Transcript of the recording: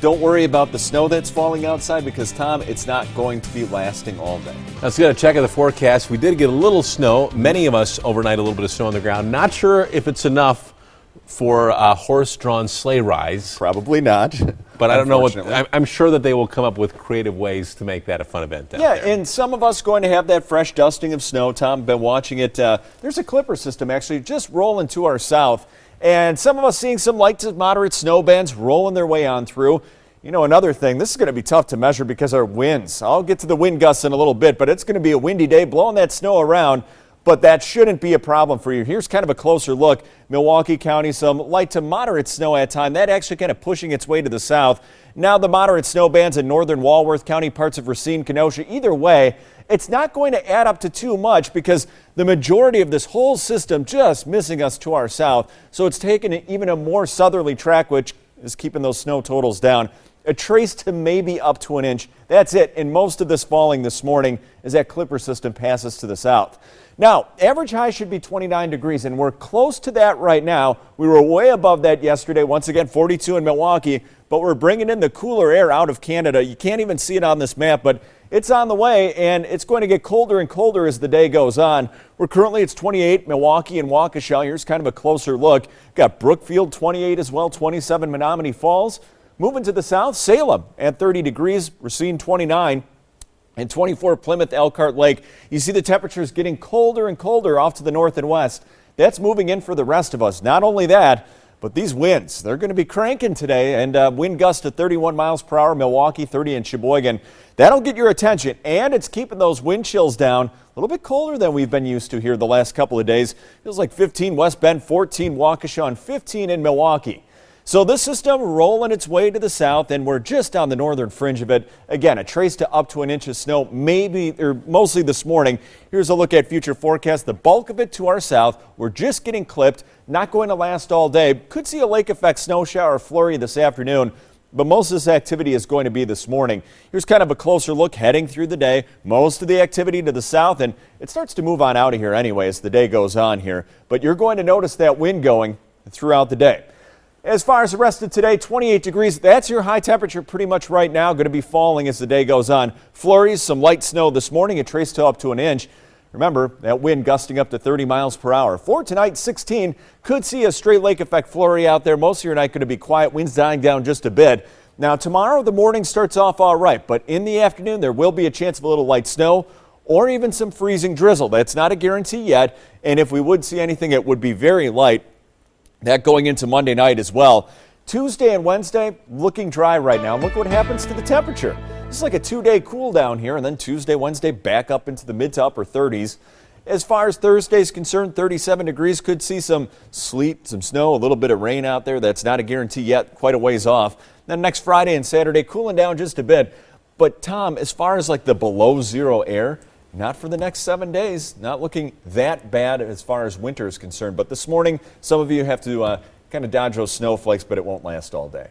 Don't worry about the snow that's falling outside because, Tom, it's not going to be lasting all day. Let's get a check of the forecast. We did get a little snow. Many of us overnight, a little bit of snow on the ground. Not sure if it's enough for a horse-drawn sleigh rides. Probably not. But I don't know what. I'm sure that they will come up with creative ways to make that a fun event down there. And some of us going to have that fresh dusting of snow. Tom, been watching it. There's a clipper system actually just rolling to our south. And some of us seeing some light to moderate snow bands rolling their way on through. You know, another thing, this is going to be tough to measure because our winds. I'll get to the wind gusts in a little bit, but it's going to be a windy day blowing that snow around. But that shouldn't be a problem for you. Here's kind of a closer look. Milwaukee County, some light to moderate snow at time. That actually kind of pushing its way to the south. Now the moderate snow bands in northern Walworth County, parts of Racine, Kenosha. Either way, it's not going to add up to too much because the majority of this whole system just missing us to our south. So it's taken even a more southerly track, which is keeping those snow totals down. A trace to maybe up to an inch. That's it. And most of this falling this morning as that clipper system passes to the south. Now, average high should be 29 degrees, and we're close to that right now. We were way above that yesterday. Once again, 42 in Milwaukee, but we're bringing in the cooler air out of Canada. You can't even see it on this map, but it's on the way, and it's going to get colder and colder as the day goes on. We're currently, it's 28, Milwaukee and Waukesha. Here's kind of a closer look. Got Brookfield, 28 as well, 27 Menominee Falls. Moving to the south, Salem at 30 degrees, Racine 29. And 24 Plymouth, Elkhart Lake. You see the temperatures getting colder and colder off to the north and west. That's moving in for the rest of us. Not only that, but these winds, they're going to be cranking today, and wind gusts to 31 miles per hour, Milwaukee, 30 in Sheboygan. That'll get your attention, and it's keeping those wind chills down. A little bit colder than we've been used to here the last couple of days. Feels like 15 West Bend, 14 Waukesha, and 15 in Milwaukee. So this system rolling its way to the south, and we're just on the northern fringe of it. Again, a trace to up to an inch of snow, maybe or mostly this morning. Here's a look at future forecast. The bulk of it to our south. We're just getting clipped, not going to last all day. Could see a lake effect snow shower flurry this afternoon, but most of this activity is going to be this morning. Here's kind of a closer look heading through the day. Most of the activity to the south, and it starts to move on out of here anyway as the day goes on here. But you're going to notice that wind going throughout the day. As far as the rest of today, 28 degrees. That's your high temperature pretty much right now. Going to be falling as the day goes on. Flurries, some light snow this morning, a trace to up to an inch. Remember, that wind gusting up to 30 miles per hour. For tonight, 16. Could see a straight lake effect flurry out there. Most of your night going to be quiet. Winds dying down just a bit. Now, tomorrow, the morning starts off all right. But in the afternoon, there will be a chance of a little light snow or even some freezing drizzle. That's not a guarantee yet. And if we would see anything, it would be very light. That going into Monday night as well. Tuesday and Wednesday looking dry right now. Look what happens to the temperature. It's like a 2-day cool down here, and then Tuesday, Wednesday back up into the mid to upper 30s. As far as Thursday is concerned, 37 degrees. Could see some sleet, some snow, a little bit of rain out there. That's not a guarantee yet, quite a ways off. Then next Friday and Saturday cooling down just a bit. But Tom, as far as like the below zero air, not for the next 7 days. Not looking that bad as far as winter is concerned. But this morning, some of you have to kind of dodge those snowflakes, but it won't last all day.